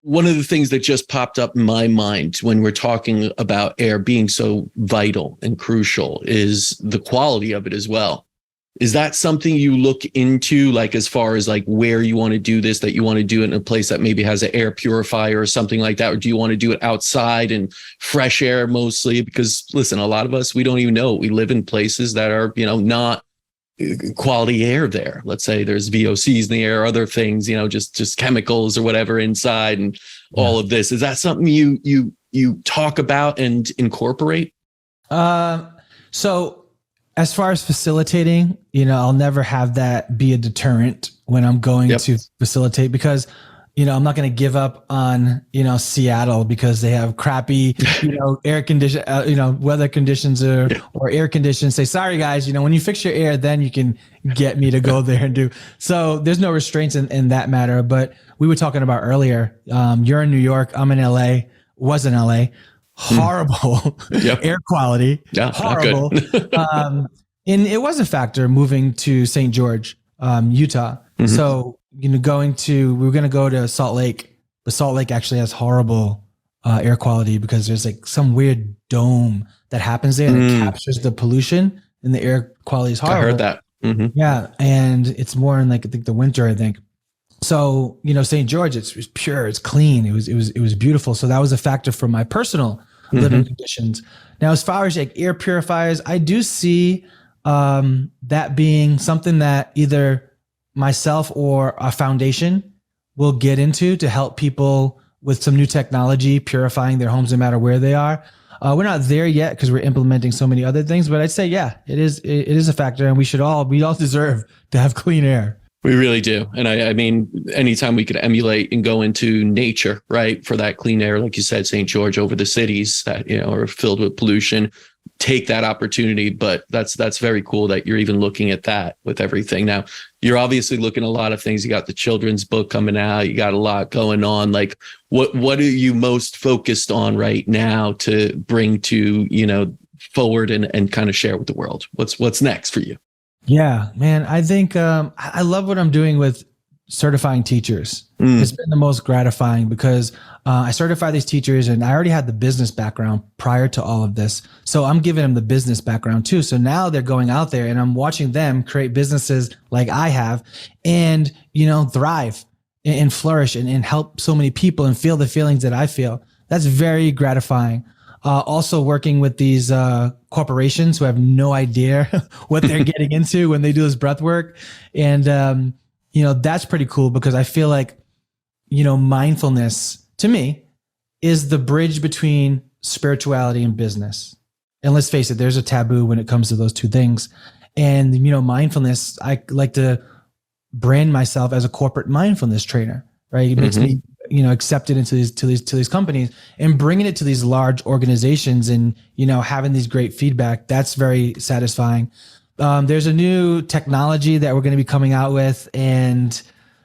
one of the things that just popped up in my mind when we're talking about air being so vital and crucial is the quality of it as well. Is that something you look into, like as far as like where you want to do this, that you want to do it in a place that maybe has an air purifier or something like that? Or do you want to do it outside in fresh air mostly? Because listen, a lot of us, we don't even know. We live in places that are, not quality air there. Let's say there's VOCs in the air, other things, just chemicals or whatever inside and all of this. Is that something you talk about and incorporate? So as far as facilitating, I'll never have that be a deterrent when I'm going to facilitate, because I'm not going to give up on, Seattle because they have crappy, air condition, weather conditions or air conditions. Say, sorry guys, when you fix your air, then you can get me to go there and do. So there's no restraints in that matter. But we were talking about earlier, you're in New York, I'm in LA, was in LA, horrible air quality, horrible. And it was a factor moving to St. George, Utah. So, we were going to go to Salt Lake, but Salt Lake actually has horrible air quality because there's like some weird dome that happens there and it captures the pollution and the air quality is horrible. I heard that. Yeah. And it's more in like, I think the winter, I think. So, St. George, it's pure, it's clean. It was beautiful. So that was a factor for my personal living conditions. Now, as far as like air purifiers, I do see that being something that either myself or a foundation will get into to help people with some new technology, purifying their homes no matter where they are. We're not there yet because we're implementing so many other things, but I'd say, it is a factor, and we all deserve to have clean air. We really do. And I mean, anytime we could emulate and go into nature, right, for that clean air, like you said, St. George over the cities that, are filled with pollution, take that opportunity. But that's very cool that you're even looking at that with everything. Now, you're obviously looking at a lot of things. You got the children's book coming out. You got a lot going on. Like what are you most focused on right now to bring to, forward and kind of share with the world? What's next for you? Yeah, man, I think I love what I'm doing with certifying teachers. It's been the most gratifying because I certify these teachers and I already had the business background prior to all of this. So I'm giving them the business background too. So now they're going out there and I'm watching them create businesses like I have and, thrive and flourish and help so many people and feel the feelings that I feel. That's very gratifying. Also working with these corporations who have no idea what they're getting into when they do this breath work. And, that's pretty cool because I feel like, mindfulness to me is the bridge between spirituality and business. And let's face it, there's a taboo when it comes to those two things. And, mindfulness, I like to brand myself as a corporate mindfulness trainer, right? It makes me accepted into these companies and bringing it to these large organizations and, having these great feedback. That's very satisfying. There's a new technology that we're going to be coming out with and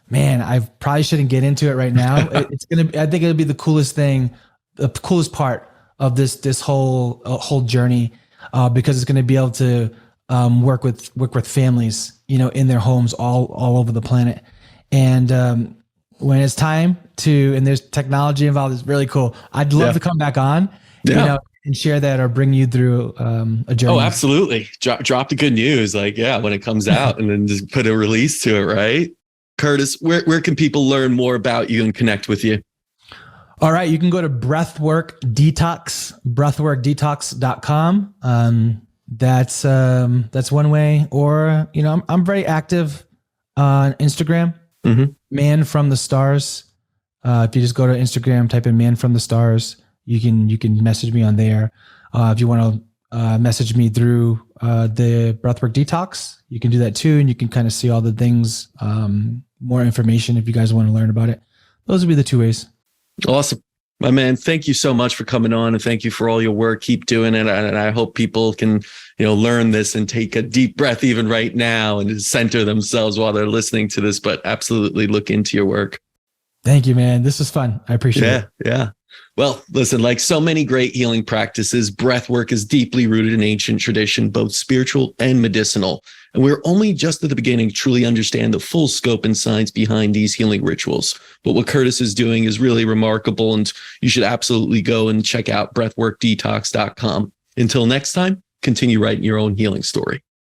man, I probably shouldn't get into it right now. I think it'll be the coolest thing, the coolest part of this whole journey, because it's going to be able to, work with families, in their homes all over the planet. And, when it's time and there's technology involved, it's really cool. I'd love to come back on, and share that or bring you through a journey. Oh, absolutely. Drop the good news. Like, when it comes out and then just put a release to it. Right. Kurtis, where can people learn more about you and connect with you? All right. You can go to Breathwork Detox, breathworkdetox.com. That's one way, or, I'm very active on Instagram. Man from the Stars. If you just go to Instagram, type in Man from the Stars, you can message me on there. If you want to message me through the Breathwork Detox, you can do that too. And you can kind of see all the things, more information if you guys want to learn about it. Those would be the two ways. Awesome. My man, thank you so much for coming on and thank you for all your work. Keep doing it. And I hope people can, learn this and take a deep breath even right now and center themselves while they're listening to this, but absolutely look into your work. Thank you, man. This was fun. I appreciate it. Yeah. Well, listen, like so many great healing practices, breath work is deeply rooted in ancient tradition, both spiritual and medicinal. And we're only just at the beginning to truly understand the full scope and science behind these healing rituals. But what Kurtis is doing is really remarkable, and you should absolutely go and check out breathworkdetox.com. Until next time, continue writing your own healing story.